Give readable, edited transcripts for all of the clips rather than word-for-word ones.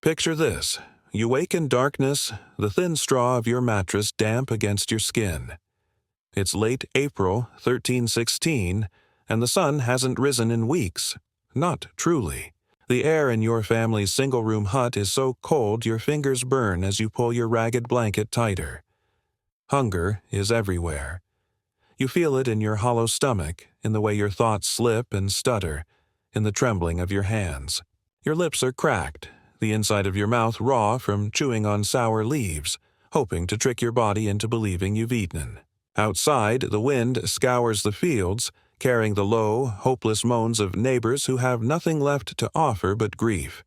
Picture this. You wake in darkness, the thin straw of your mattress damp against your skin. It's late April 1316, and the sun hasn't risen in weeks. Not truly. The air in your family's single-room hut is so cold your fingers burn as you pull your ragged blanket tighter. Hunger is everywhere. You feel it in your hollow stomach, in the way your thoughts slip and stutter, in the trembling of your hands. Your lips are cracked, the inside of your mouth raw from chewing on sour leaves, hoping to trick your body into believing you've eaten. Outside, the wind scours the fields, carrying the low, hopeless moans of neighbors who have nothing left to offer but grief.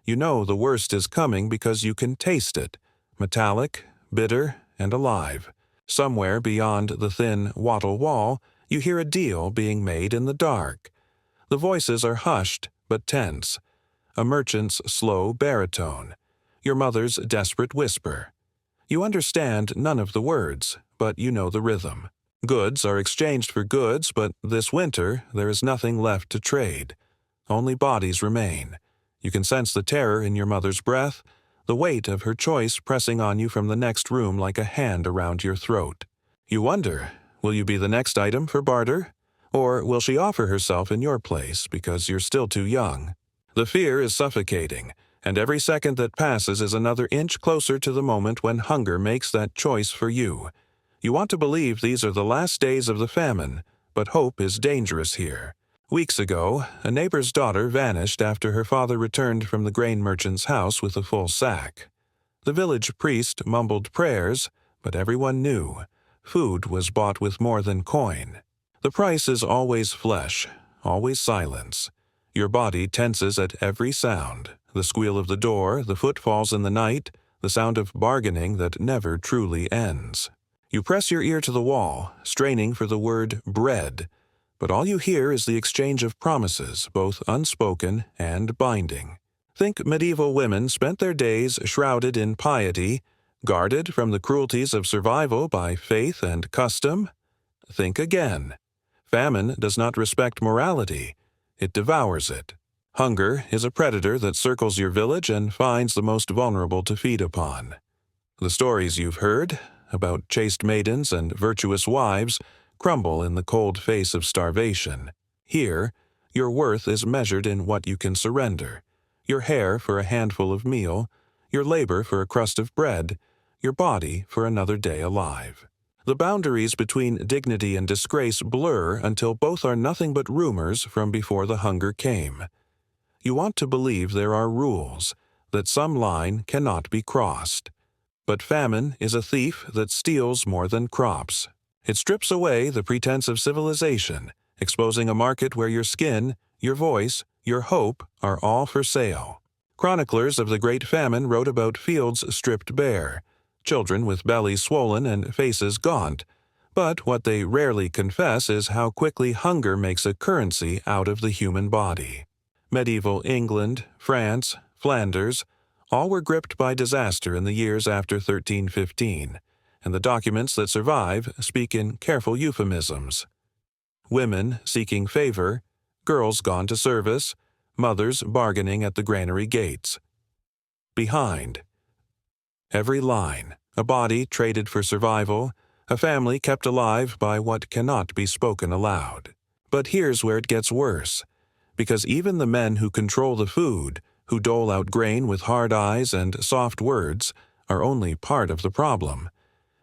You know the worst is coming because you can taste it, metallic, bitter, and alive. Somewhere beyond the thin wattle wall, you hear a deal being made in the dark. The voices are hushed but tense. A merchant's slow baritone, your mother's desperate whisper. You understand none of the words, but you know the rhythm. Goods are exchanged for goods, but this winter there is nothing left to trade. Only bodies remain. You can sense the terror in your mother's breath, the weight of her choice pressing on you from the next room like a hand around your throat. You wonder, will you be the next item for barter? Or will she offer herself in your place because you're still too young? The fear is suffocating, and every second that passes is another inch closer to the moment when hunger makes that choice for you. You want to believe these are the last days of the famine, but hope is dangerous here. Weeks ago, a neighbor's daughter vanished after her father returned from the grain merchant's house with a full sack. The village priest mumbled prayers, but everyone knew. Food was bought with more than coin. The price is always flesh, always silence. Your body tenses at every sound, the squeal of the door, the footfalls in the night, the sound of bargaining that never truly ends. You press your ear to the wall, straining for the word bread, but all you hear is the exchange of promises, both unspoken and binding. Think medieval women spent their days shrouded in piety, guarded from the cruelties of survival by faith and custom? Think again. Famine does not respect morality. It devours it. Hunger is a predator that circles your village and finds the most vulnerable to feed upon. The stories you've heard about chaste maidens and virtuous wives crumble in the cold face of starvation. Here, your worth is measured in what you can surrender. Your hair for a handful of meal, your labor for a crust of bread, your body for another day alive. The boundaries between dignity and disgrace blur until both are nothing but rumors from before the hunger came. You want to believe there are rules, that some line cannot be crossed. But famine is a thief that steals more than crops. It strips away the pretense of civilization, exposing a market where your skin, your voice, your hope are all for sale. Chroniclers of the Great Famine wrote about fields stripped bare, children with bellies swollen and faces gaunt, but what they rarely confess is how quickly hunger makes a currency out of the human body. Medieval England, France, Flanders, all were gripped by disaster in the years after 1315, and the documents that survive speak in careful euphemisms. Women seeking favor, girls gone to service, mothers bargaining at the granary gates. Behind. Every line, a body traded for survival, a family kept alive by what cannot be spoken aloud. But here's where it gets worse, because even the men who control the food, who dole out grain with hard eyes and soft words, are only part of the problem.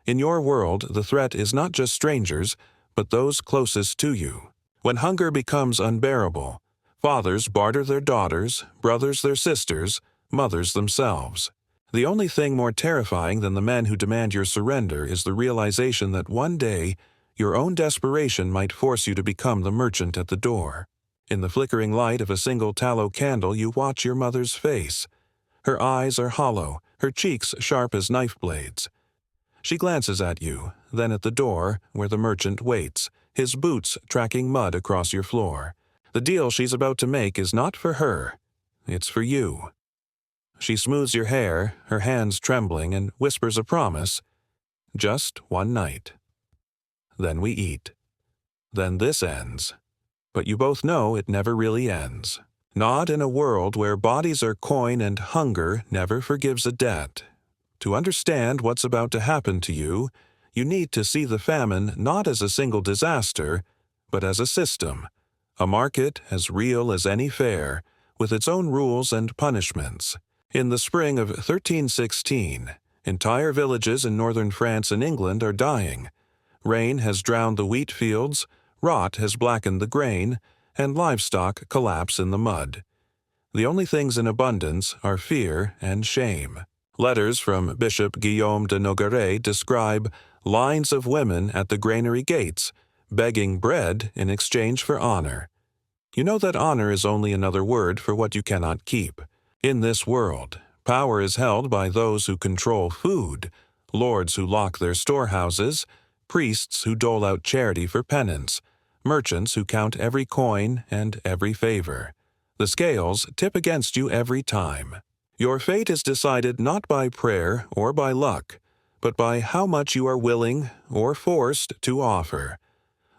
In your world, the threat is not just strangers, but those closest to you. When hunger becomes unbearable, fathers barter their daughters, brothers their sisters, mothers themselves. The only thing more terrifying than the men who demand your surrender is the realization that one day your own desperation might force you to become the merchant at the door. In the flickering light of a single tallow candle you watch your mother's face. Her eyes are hollow, her cheeks sharp as knife blades. She glances at you, then at the door where the merchant waits, his boots tracking mud across your floor. The deal she's about to make is not for her. It's for you. She smooths your hair, her hands trembling, and whispers a promise. Just one night. Then we eat. Then this ends. But you both know it never really ends. Not in a world where bodies are coin and hunger never forgives a debt. To understand what's about to happen to you, you need to see the famine not as a single disaster, but as a system, a market as real as any fair, with its own rules and punishments. In the spring of 1316, entire villages in northern France and England are dying. Rain has drowned the wheat fields, rot has blackened the grain, and livestock collapse in the mud. The only things in abundance are fear and shame. Letters from Bishop Guillaume de Nogaret describe lines of women at the granary gates, begging bread in exchange for honor. You know that honor is only another word for what you cannot keep. In this world, power is held by those who control food, lords who lock their storehouses, priests who dole out charity for penance, merchants who count every coin and every favor. The scales tip against you every time. Your fate is decided not by prayer or by luck, but by how much you are willing or forced to offer.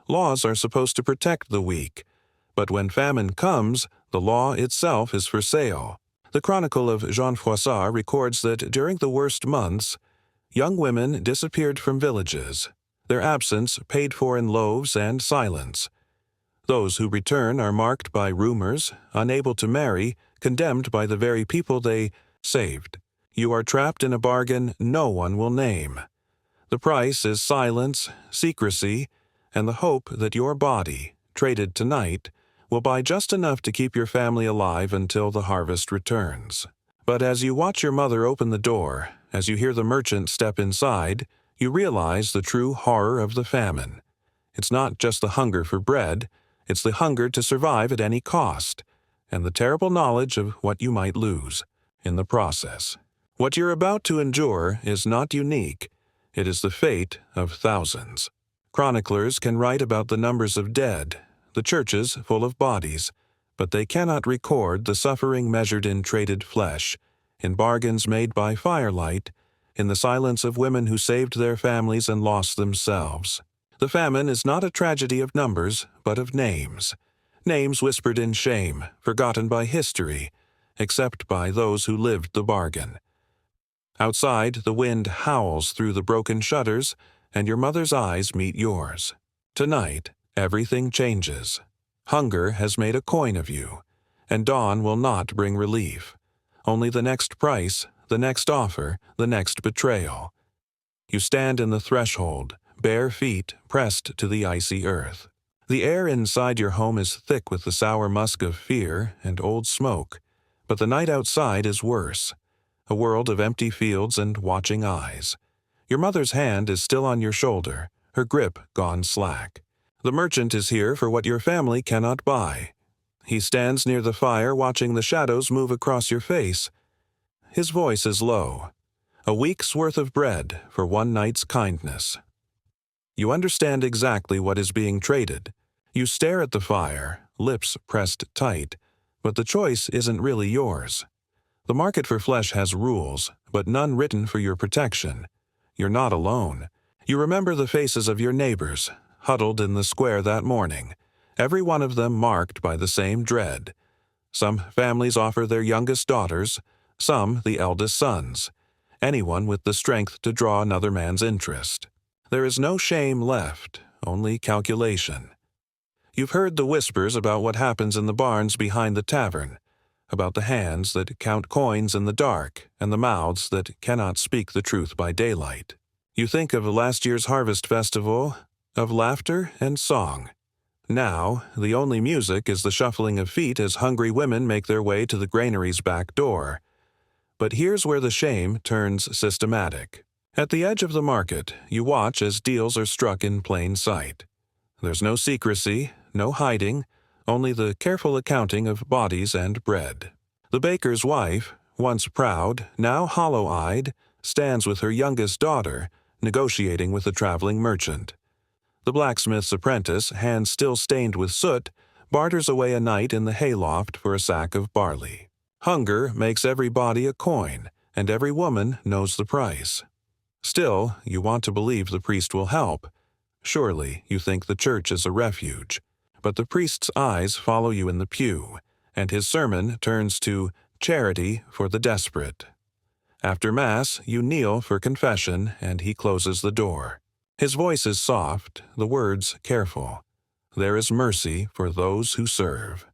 Laws are supposed to protect the weak, but when famine comes, the law itself is for sale. The Chronicle of Jean Froissart records that during the worst months, young women disappeared from villages, their absence paid for in loaves and silence. Those who return are marked by rumors, unable to marry, condemned by the very people they saved. You are trapped in a bargain no one will name. The price is silence, secrecy, and the hope that your body, traded tonight, will buy just enough to keep your family alive until the harvest returns. But as you watch your mother open the door, as you hear the merchant step inside, you realize the true horror of the famine. It's not just the hunger for bread, it's the hunger to survive at any cost, and the terrible knowledge of what you might lose in the process. What you're about to endure is not unique. It is the fate of thousands. Chroniclers can write about the numbers of dead, the churches full of bodies, but they cannot record the suffering measured in traded flesh, in bargains made by firelight, in the silence of women who saved their families and lost themselves. The famine is not a tragedy of numbers, but of names. Names whispered in shame, forgotten by history, except by those who lived the bargain. Outside, the wind howls through the broken shutters, and your mother's eyes meet yours. Tonight, everything changes. Hunger has made a coin of you, and dawn will not bring relief. Only the next price, the next offer, the next betrayal. You stand in the threshold, bare feet pressed to the icy earth. The air inside your home is thick with the sour musk of fear and old smoke, but the night outside is worse. A world of empty fields and watching eyes. Your mother's hand is still on your shoulder, her grip gone slack. The merchant is here for what your family cannot buy. He stands near the fire watching the shadows move across your face. His voice is low. A week's worth of bread for one night's kindness. You understand exactly what is being traded. You stare at the fire, lips pressed tight, but the choice isn't really yours. The market for flesh has rules, but none written for your protection. You're not alone. You remember the faces of your neighbors, huddled in the square that morning, every one of them marked by the same dread. Some families offer their youngest daughters, some the eldest sons, anyone with the strength to draw another man's interest. There is no shame left, only calculation. You've heard the whispers about what happens in the barns behind the tavern, about the hands that count coins in the dark and the mouths that cannot speak the truth by daylight. You think of last year's harvest festival, of laughter and song. Now, the only music is the shuffling of feet as hungry women make their way to the granary's back door. But here's where the shame turns systematic. At the edge of the market, you watch as deals are struck in plain sight. There's no secrecy, no hiding, only the careful accounting of bodies and bread. The baker's wife, once proud, now hollow-eyed, stands with her youngest daughter, negotiating with the traveling merchant. The blacksmith's apprentice, hands still stained with soot, barters away a night in the hayloft for a sack of barley. Hunger makes every body a coin, and every woman knows the price. Still, you want to believe the priest will help. Surely, you think the church is a refuge. But the priest's eyes follow you in the pew, and his sermon turns to charity for the desperate. After Mass, you kneel for confession, and he closes the door. His voice is soft, the words careful. There is mercy for those who serve.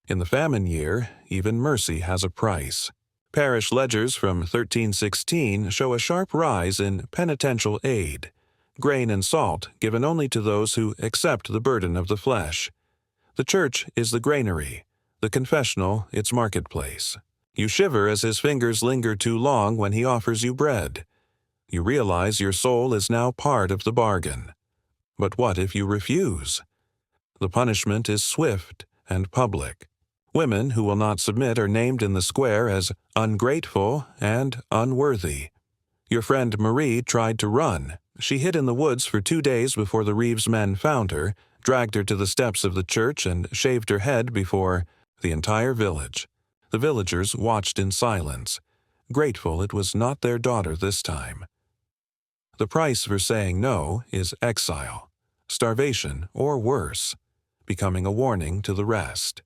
In the famine year, even mercy has a price. Parish ledgers from 1316 show a sharp rise in penitential aid, grain and salt given only to those who accept the burden of the flesh. The church is the granary, the confessional its marketplace. You shiver as his fingers linger too long when he offers you bread. You realize your soul is now part of the bargain. But what if you refuse? The punishment is swift and public. Women who will not submit are named in the square as ungrateful and unworthy. Your friend Marie tried to run. She hid in the woods for 2 days before the Reeves men found her, dragged her to the steps of the church, and shaved her head before the entire village. The villagers watched in silence, grateful it was not their daughter this time. The price for saying no is exile, starvation, or worse, becoming a warning to the rest.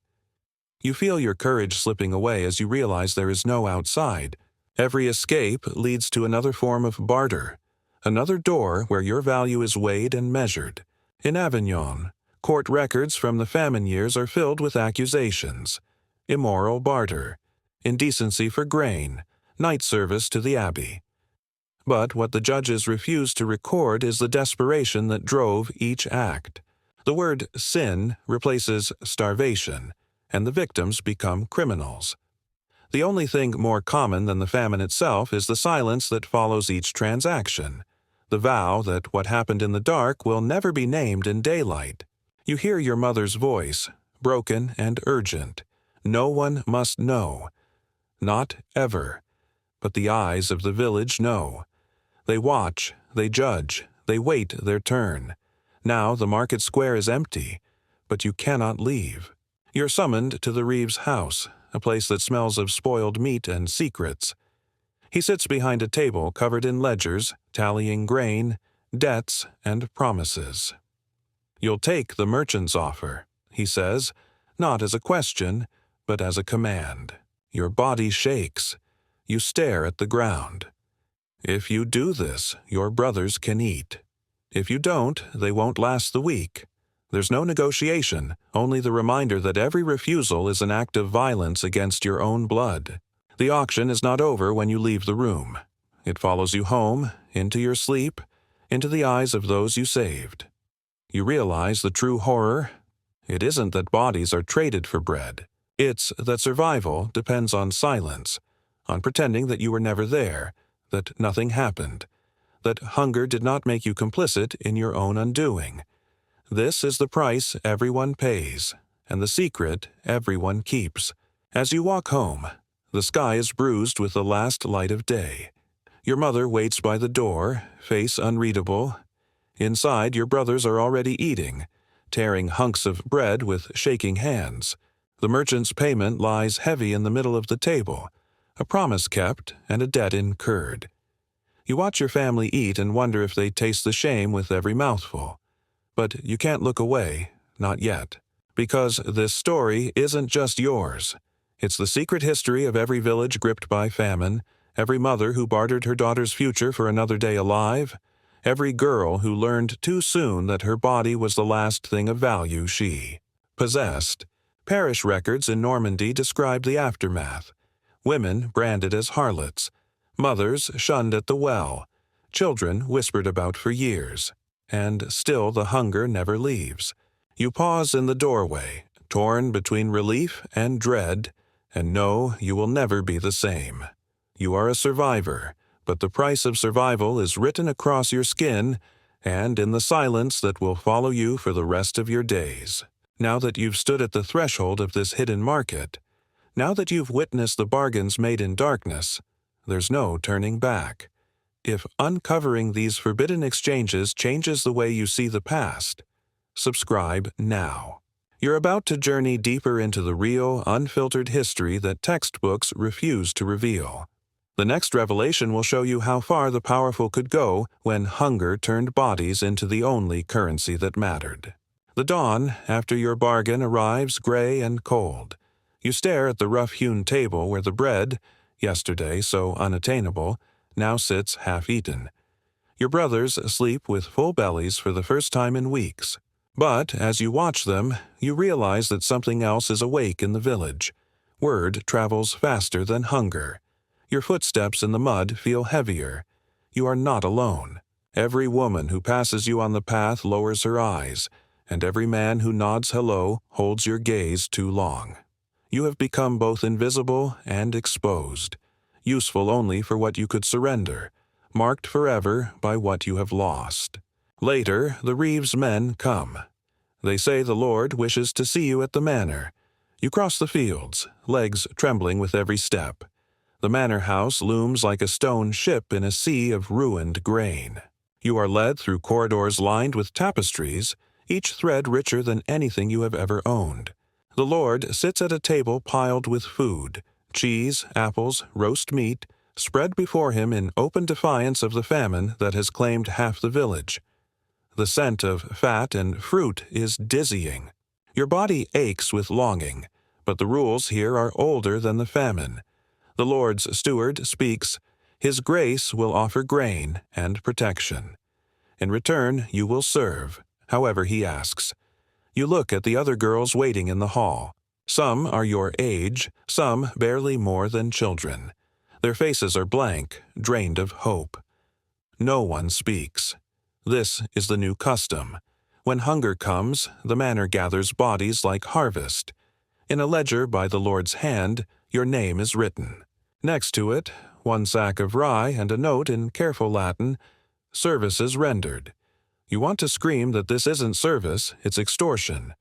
You feel your courage slipping away as you realize there is no outside. Every escape leads to another form of barter, another door where your value is weighed and measured. In Avignon, court records from the famine years are filled with accusations: immoral barter, indecency for grain, night service to the abbey. But what the judges refuse to record is the desperation that drove each act. The word sin replaces starvation, and the victims become criminals. The only thing more common than the famine itself is the silence that follows each transaction, the vow that what happened in the dark will never be named in daylight. You hear your mother's voice, broken and urgent. No one must know. Not ever. But the eyes of the village know. They watch, they judge, they wait their turn. Now the market square is empty, but you cannot leave. You're summoned to the Reeves' house, a place that smells of spoiled meat and secrets. He sits behind a table covered in ledgers, tallying grain, debts, and promises. "You'll take the merchant's offer," he says, not as a question, but as a command. Your body shakes. You stare at the ground. If you do this, your brothers can eat. If you don't, they won't last the week. There's no negotiation, only the reminder that every refusal is an act of violence against your own blood. The auction is not over when you leave the room. It follows you home, into your sleep, into the eyes of those you saved. You realize the true horror. It isn't that bodies are traded for bread. It's that survival depends on silence, on pretending that you were never there, that nothing happened, that hunger did not make you complicit in your own undoing. This is the price everyone pays, and the secret everyone keeps. As you walk home, the sky is bruised with the last light of day. Your mother waits by the door, face unreadable. Inside, your brothers are already eating, tearing hunks of bread with shaking hands. The merchant's payment lies heavy in the middle of the table, a promise kept and a debt incurred. You watch your family eat and wonder if they taste the shame with every mouthful. But you can't look away, not yet, because this story isn't just yours. It's the secret history of every village gripped by famine, every mother who bartered her daughter's future for another day alive, every girl who learned too soon that her body was the last thing of value she possessed. Parish records in Normandy describe the aftermath. Women branded as harlots, mothers shunned at the well, children whispered about for years. And still the hunger never leaves. You pause in the doorway, torn between relief and dread, and know you will never be the same. You are a survivor, but the price of survival is written across your skin and in the silence that will follow you for the rest of your days. Now that you've stood at the threshold of this hidden market, now that you've witnessed the bargains made in darkness, there's no turning back. If uncovering these forbidden exchanges changes the way you see the past, subscribe now. You're about to journey deeper into the real, unfiltered history that textbooks refuse to reveal. The next revelation will show you how far the powerful could go when hunger turned bodies into the only currency that mattered. The dawn, after your bargain, arrives gray and cold. You stare at the rough-hewn table where the bread, yesterday so unattainable, now sits half-eaten. Your brothers sleep with full bellies for the first time in weeks. But as you watch them, you realize that something else is awake in the village. Word travels faster than hunger. Your footsteps in the mud feel heavier. You are not alone. Every woman who passes you on the path lowers her eyes, and every man who nods hello holds your gaze too long. You have become both invisible and exposed, useful only for what you could surrender, marked forever by what you have lost. Later, the Reeves men come. They say the Lord wishes to see you at the manor. You cross the fields, legs trembling with every step. The manor house looms like a stone ship in a sea of ruined grain. You are led through corridors lined with tapestries, each thread richer than anything you have ever owned. The Lord sits at a table piled with food, cheese, apples, roast meat, spread before him in open defiance of the famine that has claimed half the village. The scent of fat and fruit is dizzying. Your body aches with longing, but the rules here are older than the famine. The Lord's steward speaks, "His grace will offer grain and protection. In return, you will serve, however he asks." You look at the other girls waiting in the hall. Some are your age, some barely more than children. Their faces are blank, drained of hope. No one speaks. This is the new custom. When hunger comes, the manor gathers bodies like harvest. In a ledger by the Lord's hand, your name is written. Next to it, one sack of rye and a note in careful Latin, "Services rendered." You want to scream that this isn't service, it's extortion.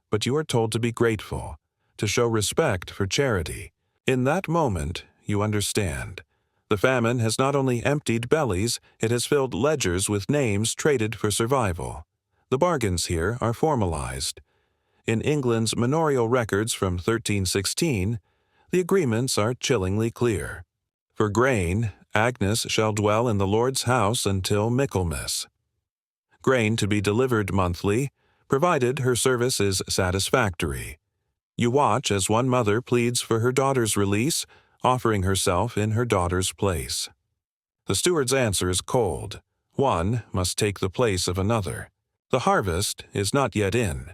But you are told to be grateful, to show respect for charity. In that moment, you understand. The famine has not only emptied bellies, it has filled ledgers with names traded for survival. The bargains here are formalized. In England's manorial records from 1316, the agreements are chillingly clear. For grain, Agnes shall dwell in the Lord's house until Michaelmas. Grain to be delivered monthly, provided her service is satisfactory. You watch as one mother pleads for her daughter's release, offering herself in her daughter's place. The steward's answer is cold. One must take the place of another. The harvest is not yet in.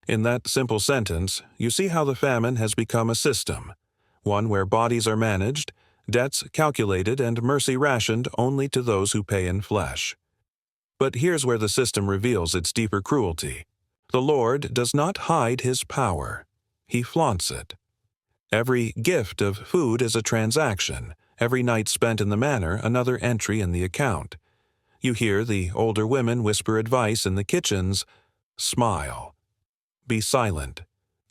In that simple sentence, you see how the famine has become a system, one where bodies are managed, debts calculated, and mercy rationed only to those who pay in flesh. But here's where the system reveals its deeper cruelty. The Lord does not hide his power. He flaunts it. Every gift of food is a transaction, every night spent in the manor another entry in the account. You hear the older women whisper advice in the kitchens, "Smile. Be silent.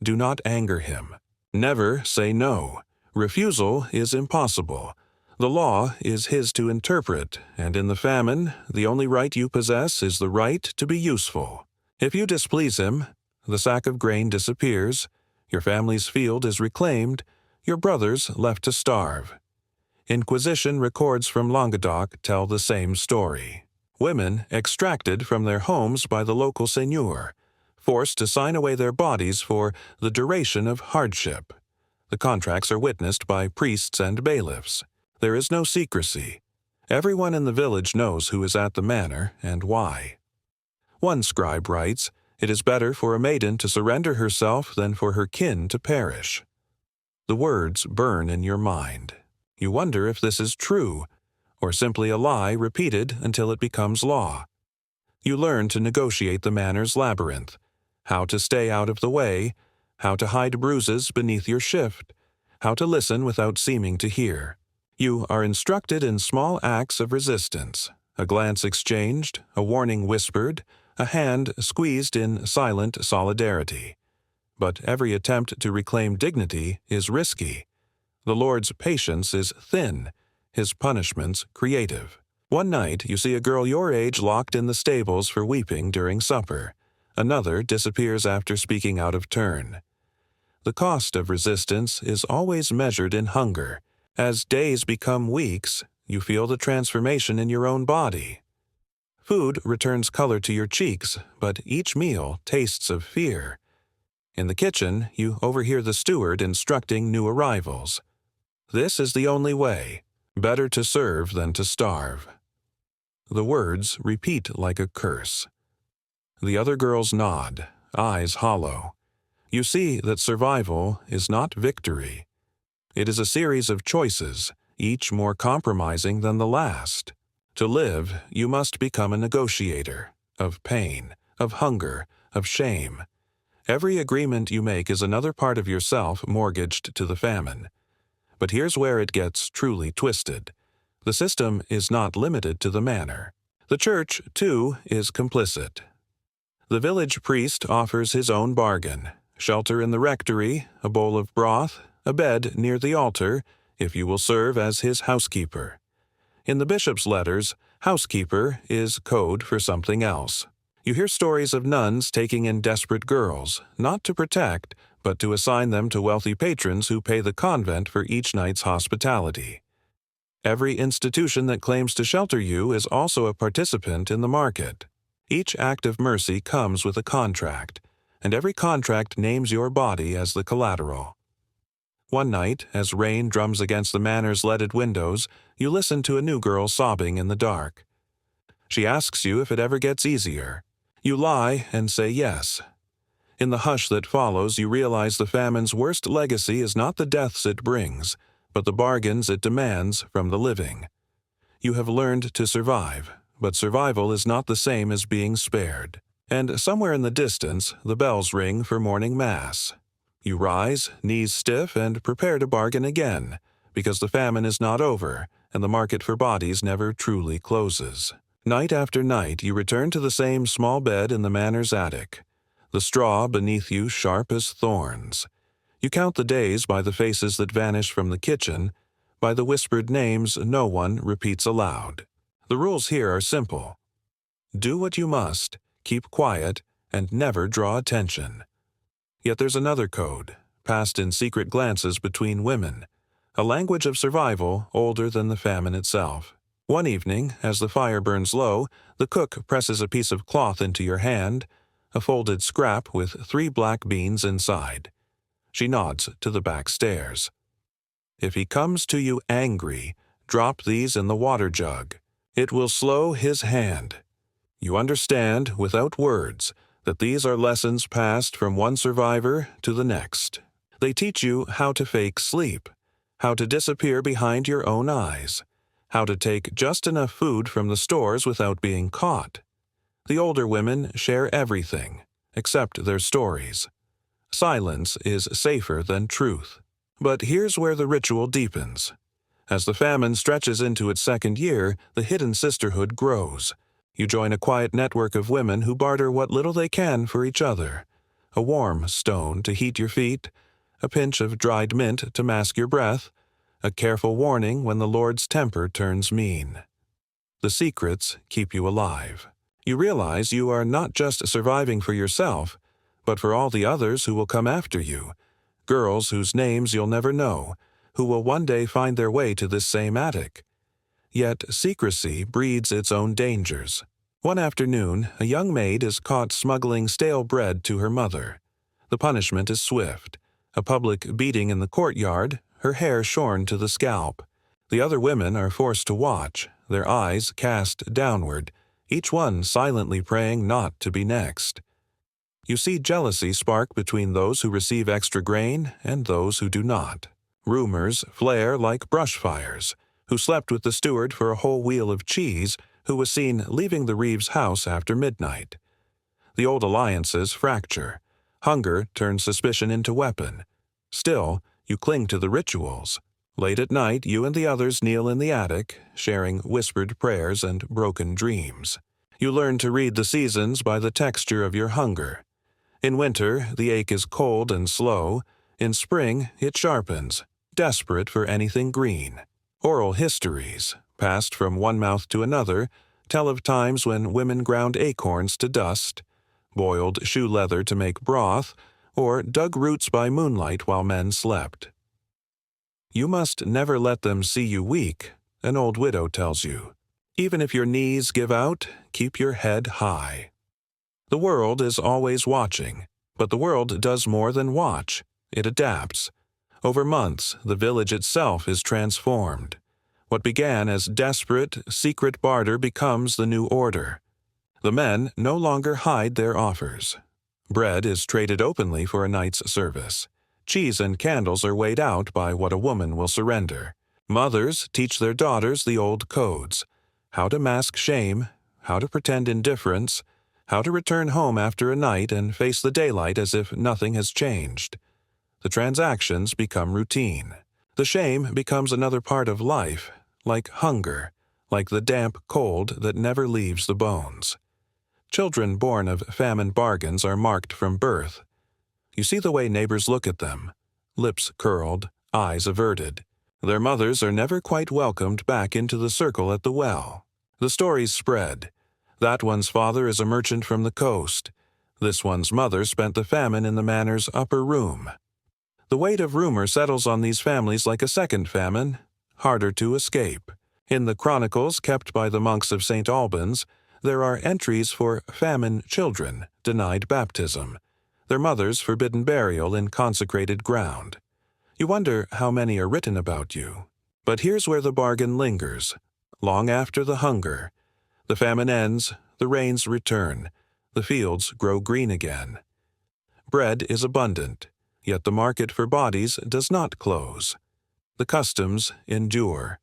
Do not anger him. Never say no. Refusal is impossible. The law is his to interpret, and in the famine, the only right you possess is the right to be useful. If you displease him, the sack of grain disappears, your family's field is reclaimed, your brothers left to starve." Inquisition records from Languedoc tell the same story. Women extracted from their homes by the local seigneur, forced to sign away their bodies for the duration of hardship. The contracts are witnessed by priests and bailiffs. There is no secrecy. Everyone in the village knows who is at the manor and why. One scribe writes, "It is better for a maiden to surrender herself than for her kin to perish." The words burn in your mind. You wonder if this is true, or simply a lie repeated until it becomes law. You learn to negotiate the manor's labyrinth, how to stay out of the way, how to hide bruises beneath your shift, how to listen without seeming to hear. You are instructed in small acts of resistance, a glance exchanged, a warning whispered, a hand squeezed in silent solidarity. But every attempt to reclaim dignity is risky. The Lord's patience is thin, his punishments creative. One night you see a girl your age locked in the stables for weeping during supper. Another disappears after speaking out of turn. The cost of resistance is always measured in hunger. As days become weeks, you feel the transformation in your own body. Food returns color to your cheeks, but each meal tastes of fear. In the kitchen, you overhear the steward instructing new arrivals. This is the only way. Better to serve than to starve. The words repeat like a curse. The other girls nod, eyes hollow. You see that survival is not victory. It is a series of choices, each more compromising than the last. To live, you must become a negotiator, of pain, of hunger, of shame. Every agreement you make is another part of yourself mortgaged to the famine. But here's where it gets truly twisted. The system is not limited to the manor. The church, too, is complicit. The village priest offers his own bargain: shelter in the rectory, a bowl of broth, a bed near the altar, if you will serve as his housekeeper. In the bishop's letters, housekeeper is code for something else. You hear stories of nuns taking in desperate girls, not to protect, but to assign them to wealthy patrons who pay the convent for each night's hospitality. Every institution that claims to shelter you is also a participant in the market. Each act of mercy comes with a contract, and every contract names your body as the collateral. One night, as rain drums against the manor's leaded windows, you listen to a new girl sobbing in the dark. She asks you if it ever gets easier. You lie and say yes. In the hush that follows, you realize the famine's worst legacy is not the deaths it brings, but the bargains it demands from the living. You have learned to survive, but survival is not the same as being spared. And somewhere in the distance, the bells ring for morning mass. You rise, knees stiff, and prepare to bargain again, because the famine is not over, and the market for bodies never truly closes. Night after night, you return to the same small bed in the manor's attic, the straw beneath you sharp as thorns. You count the days by the faces that vanish from the kitchen, by the whispered names no one repeats aloud. The rules here are simple. Do what you must, keep quiet, and never draw attention. Yet there's another code, passed in secret glances between women, a language of survival older than the famine itself. One evening, as the fire burns low, the cook presses a piece of cloth into your hand, a folded scrap with 3 black beans inside. She nods to the back stairs. If he comes to you angry, drop these in the water jug. It will slow his hand. You understand, without words, that these are lessons passed from one survivor to the next. They teach you how to fake sleep, how to disappear behind your own eyes, how to take just enough food from the stores without being caught. The older women share everything, except their stories. Silence is safer than truth. But here's where the ritual deepens. As the famine stretches into its second year, the hidden sisterhood grows. You join a quiet network of women who barter what little they can for each other. A warm stone to heat your feet, a pinch of dried mint to mask your breath, a careful warning when the Lord's temper turns mean. The secrets keep you alive. You realize you are not just surviving for yourself, but for all the others who will come after you, girls whose names you'll never know, who will one day find their way to this same attic. Yet secrecy breeds its own dangers. One afternoon, a young maid is caught smuggling stale bread to her mother. The punishment is swift. A public beating in the courtyard, her hair shorn to the scalp. The other women are forced to watch, their eyes cast downward, each one silently praying not to be next. You see jealousy spark between those who receive extra grain and those who do not. Rumors flare like brush fires. Who slept with the steward for a whole wheel of cheese, who was seen leaving the Reeves' house after midnight. The old alliances fracture. Hunger turns suspicion into weapon. Still, you cling to the rituals. Late at night, you and the others kneel in the attic, sharing whispered prayers and broken dreams. You learn to read the seasons by the texture of your hunger. In winter, the ache is cold and slow. In spring, it sharpens, desperate for anything green. Oral histories, passed from one mouth to another, tell of times when women ground acorns to dust, boiled shoe leather to make broth, or dug roots by moonlight while men slept. You must never let them see you weak, an old widow tells you. Even if your knees give out, keep your head high. The world is always watching. But the world does more than watch. It adapts. Over months, the village itself is transformed. What began as desperate, secret barter becomes the new order. The men no longer hide their offers. Bread is traded openly for a night's service. Cheese and candles are weighed out by what a woman will surrender. Mothers teach their daughters the old codes: how to mask shame, how to pretend indifference, how to return home after a night and face the daylight as if nothing has changed. The transactions become routine. The shame becomes another part of life, like hunger, like the damp cold that never leaves the bones. Children born of famine bargains are marked from birth. You see the way neighbors look at them, lips curled, eyes averted. Their mothers are never quite welcomed back into the circle at the well. The stories spread. That one's father is a merchant from the coast. This one's mother spent the famine in the manor's upper room. The weight of rumor settles on these families like a second famine, harder to escape. In the chronicles kept by the monks of St. Albans, there are entries for famine children denied baptism, their mothers forbidden burial in consecrated ground. You wonder how many are written about you. But here's where the bargain lingers. Long after the hunger, the famine ends, the rains return, the fields grow green again. Bread is abundant, yet the market for bodies does not close. The customs endure.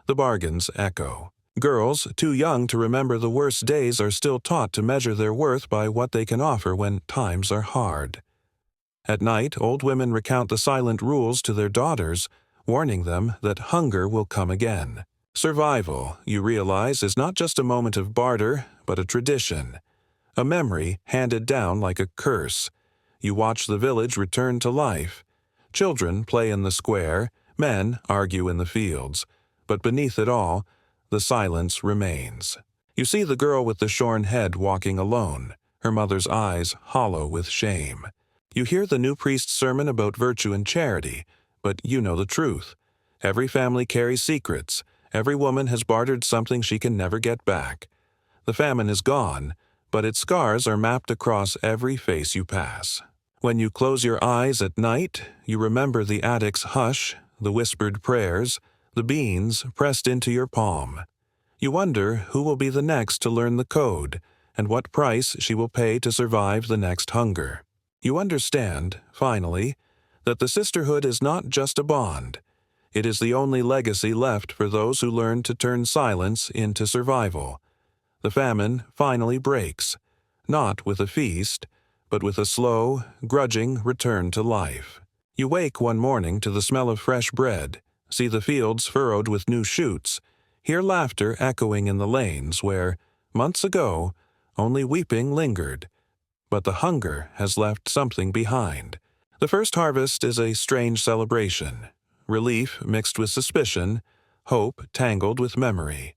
The bargains echo. Girls, too young to remember the worst days, are still taught to measure their worth by what they can offer when times are hard. At night, old women recount the silent rules to their daughters, warning them that hunger will come again. Survival, you realize, is not just a moment of barter, but a tradition. A memory handed down like a curse. You watch the village return to life. Children play in the square, men argue in the fields. But beneath it all, the silence remains. You see the girl with the shorn head walking alone, her mother's eyes hollow with shame. You hear the new priest's sermon about virtue and charity, but you know the truth. Every family carries secrets. Every woman has bartered something she can never get back. The famine is gone, but its scars are mapped across every face you pass. When you close your eyes at night, you remember the attic's hush, the whispered prayers, the beans pressed into your palm. You wonder who will be the next to learn the code, and what price she will pay to survive the next hunger. You understand, finally, that the sisterhood is not just a bond. It is the only legacy left for those who learn to turn silence into survival. The famine finally breaks, not with a feast, but with a slow, grudging return to life. You wake one morning to the smell of fresh bread, see the fields furrowed with new shoots, hear laughter echoing in the lanes where, months ago, only weeping lingered. But the hunger has left something behind. The first harvest is a strange celebration. Relief mixed with suspicion, hope tangled with memory.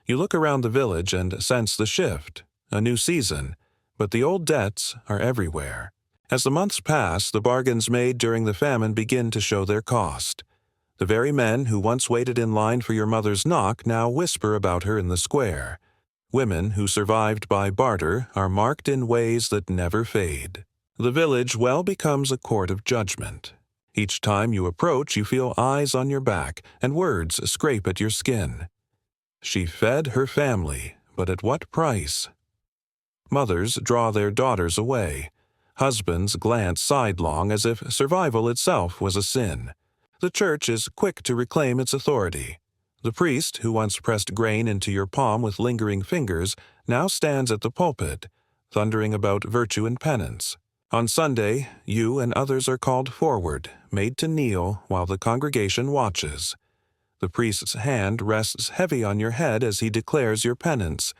You look around the village and sense the shift, a new season, but the old debts are everywhere. As the months pass, the bargains made during the famine begin to show their cost. The very men who once waited in line for your mother's knock now whisper about her in the square. Women who survived by barter are marked in ways that never fade. The village well becomes a court of judgment. Each time you approach, you feel eyes on your back and words scrape at your skin. She fed her family, but at what price? Mothers draw their daughters away. Husbands glance sidelong as if survival itself was a sin. The church is quick to reclaim its authority. The priest, who once pressed grain into your palm with lingering fingers, now stands at the pulpit, thundering about virtue and penance. On Sunday, you and others are called forward, made to kneel while the congregation watches. The priest's hand rests heavy on your head as he declares your penance,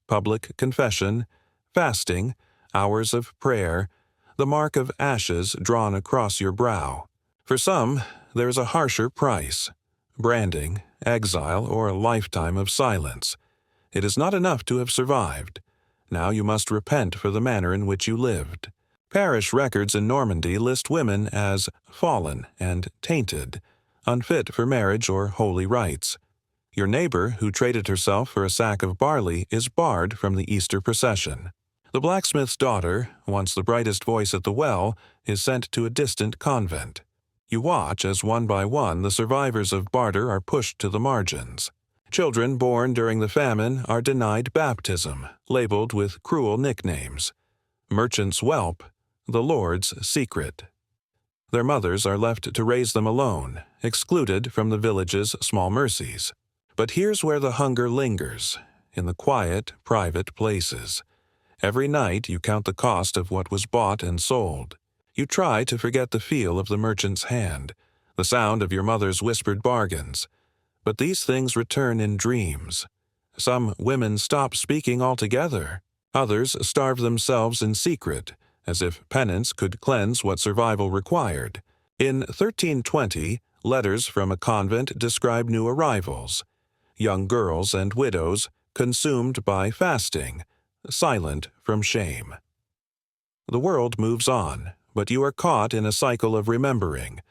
public confession, fasting, hours of prayer, the mark of ashes drawn across your brow. For some, there is a harsher price: branding, exile, or a lifetime of silence. It is not enough to have survived. Now you must repent for the manner in which you lived. Parish records in Normandy list women as fallen and tainted, unfit for marriage or holy rites. Your neighbor, who traded herself for a sack of barley, is barred from the Easter procession. The blacksmith's daughter, once the brightest voice at the well, is sent to a distant convent. You watch as one by one the survivors of barter are pushed to the margins. Children born during the famine are denied baptism, labeled with cruel nicknames. Merchant's whelp, the Lord's secret. Their mothers are left to raise them alone, excluded from the village's small mercies. But here's where the hunger lingers, in the quiet, private places. Every night you count the cost of what was bought and sold. You try to forget the feel of the merchant's hand, the sound of your mother's whispered bargains. But these things return in dreams. Some women stop speaking altogether. Others starve themselves in secret, as if penance could cleanse what survival required. In 1320, letters from a convent describe new arrivals. Young girls and widows consumed by fasting, silent from shame. The world moves on, but you are caught in a cycle of remembering.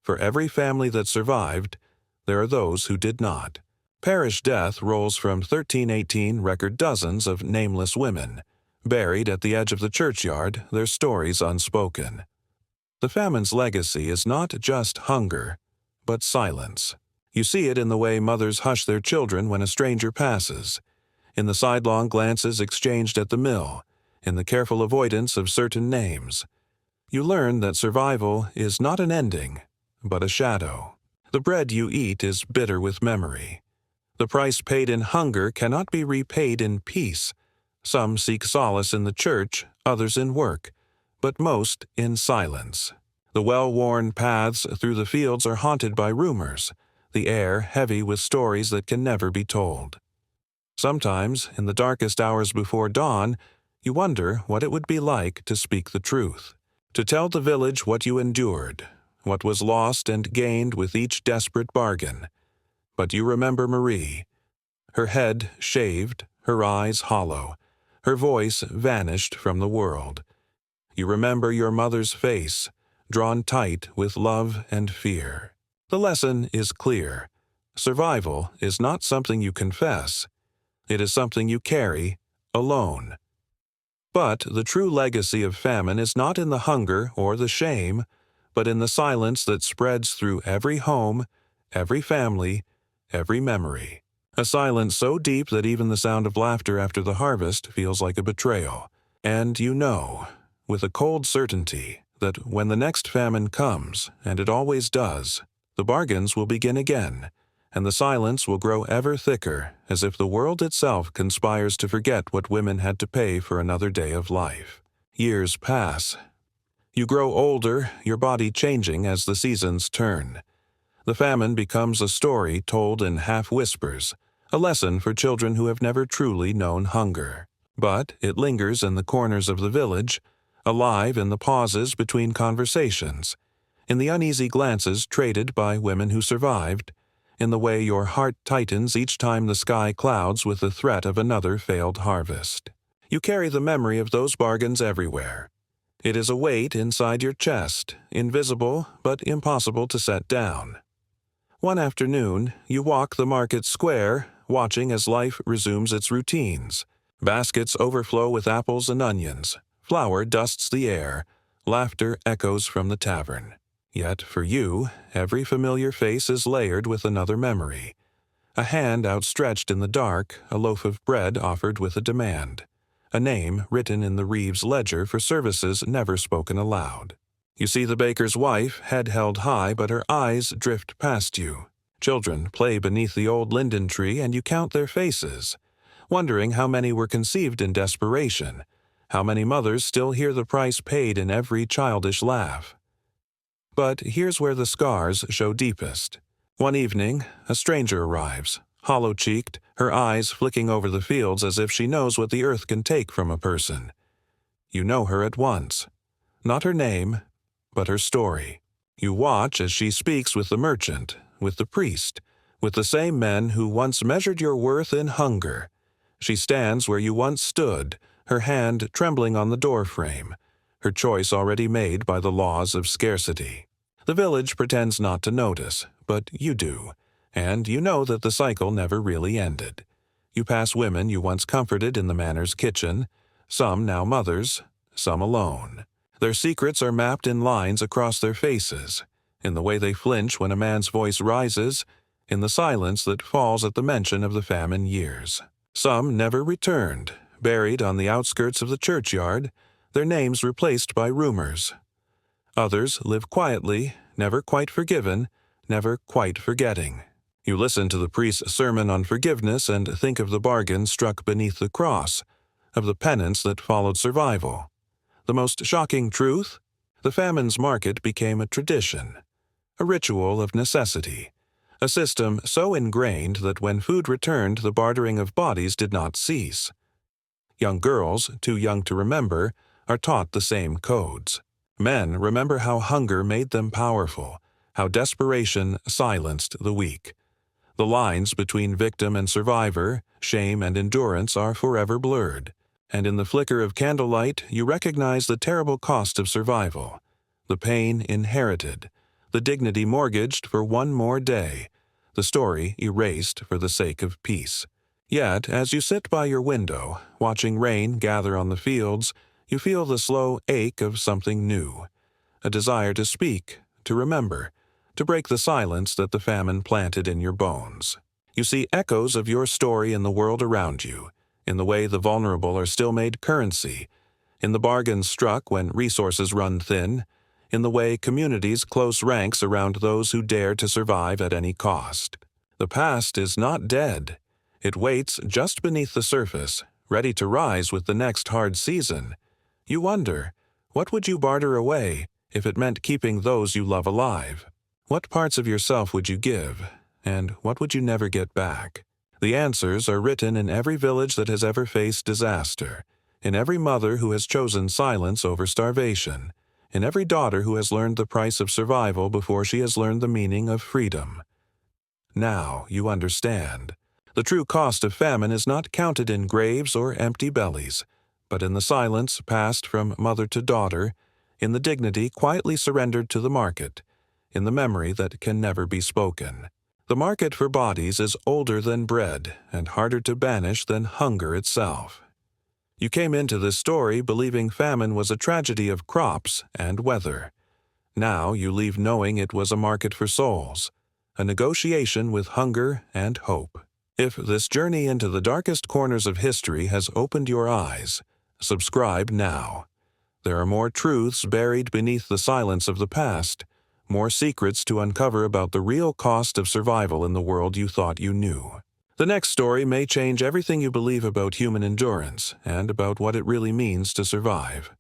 For every family that survived, there are those who did not. Parish death rolls from 1318 record dozens of nameless women, buried at the edge of the churchyard, their stories unspoken. The famine's legacy is not just hunger, but silence. You see it in the way mothers hush their children when a stranger passes, in the sidelong glances exchanged at the mill, in the careful avoidance of certain names. You learn that survival is not an ending, but a shadow. The bread you eat is bitter with memory. The price paid in hunger cannot be repaid in peace. Some seek solace in the church, others in work, but most in silence. The well-worn paths through the fields are haunted by rumors, the air heavy with stories that can never be told. Sometimes, in the darkest hours before dawn, you wonder what it would be like to speak the truth, to tell the village what you endured, what was lost and gained with each desperate bargain. But you remember Marie, her head shaved, her eyes hollow, her voice vanished from the world. You remember your mother's face, drawn tight with love and fear. The lesson is clear. Survival is not something you confess. It is something you carry alone. But the true legacy of famine is not in the hunger or the shame, but in the silence that spreads through every home, every family, every memory. A silence so deep that even the sound of laughter after the harvest feels like a betrayal. And you know, with a cold certainty, that when the next famine comes, and it always does, the bargains will begin again, and the silence will grow ever thicker, as if the world itself conspires to forget what women had to pay for another day of life. Years pass. You grow older, your body changing as the seasons turn. The famine becomes a story told in half-whispers, a lesson for children who have never truly known hunger. But it lingers in the corners of the village, alive in the pauses between conversations, in the uneasy glances traded by women who survived, in the way your heart tightens each time the sky clouds with the threat of another failed harvest. You carry the memory of those bargains everywhere. It is a weight inside your chest, invisible but impossible to set down. One afternoon, you walk the market square, watching as life resumes its routines. Baskets overflow with apples and onions. Flour dusts the air. Laughter echoes from the tavern. Yet, for you, every familiar face is layered with another memory. A hand outstretched in the dark, a loaf of bread offered with a demand. A name written in the Reeves ledger for services never spoken aloud. You see the baker's wife, head held high, but her eyes drift past you. Children play beneath the old linden tree, and you count their faces, wondering how many were conceived in desperation, how many mothers still hear the price paid in every childish laugh. But here's where the scars show deepest. One evening, a stranger arrives, hollow-cheeked, her eyes flicking over the fields as if she knows what the earth can take from a person. You know her at once. Not her name, but her story. You watch as she speaks with the merchant, with the priest, with the same men who once measured your worth in hunger. She stands where you once stood, her hand trembling on the doorframe, her choice already made by the laws of scarcity. The village pretends not to notice, but you do, and you know that the cycle never really ended. You pass women you once comforted in the manor's kitchen, some now mothers, some alone. Their secrets are mapped in lines across their faces, in the way they flinch when a man's voice rises, in the silence that falls at the mention of the famine years. Some never returned, buried on the outskirts of the churchyard, their names replaced by rumors. Others live quietly, never quite forgiven, never quite forgetting. You listen to the priest's sermon on forgiveness and think of the bargain struck beneath the cross, of the penance that followed survival. The most shocking truth? The famine's market became a tradition, a ritual of necessity, a system so ingrained that when food returned, the bartering of bodies did not cease. Young girls, too young to remember, are taught the same codes. Men remember how hunger made them powerful, how desperation silenced the weak. The lines between victim and survivor, shame and endurance are forever blurred, and in the flicker of candlelight you recognize the terrible cost of survival, the pain inherited, the dignity mortgaged for one more day, the story erased for the sake of peace. Yet, as you sit by your window, watching rain gather on the fields, you feel the slow ache of something new, a desire to speak, to remember, to break the silence that the famine planted in your bones. You see echoes of your story in the world around you, in the way the vulnerable are still made currency, in the bargains struck when resources run thin, in the way communities close ranks around those who dare to survive at any cost. The past is not dead. It waits just beneath the surface, ready to rise with the next hard season. You wonder, what would you barter away if it meant keeping those you love alive? What parts of yourself would you give, and what would you never get back? The answers are written in every village that has ever faced disaster, in every mother who has chosen silence over starvation, in every daughter who has learned the price of survival before she has learned the meaning of freedom. Now you understand. The true cost of famine is not counted in graves or empty bellies, but in the silence passed from mother to daughter, in the dignity quietly surrendered to the market, in the memory that can never be spoken. The market for bodies is older than bread and harder to banish than hunger itself. You came into this story believing famine was a tragedy of crops and weather. Now you leave knowing it was a market for souls, a negotiation with hunger and hope. If this journey into the darkest corners of history has opened your eyes, subscribe now. There are more truths buried beneath the silence of the past, more secrets to uncover about the real cost of survival in the world you thought you knew. The next story may change everything you believe about human endurance and about what it really means to survive.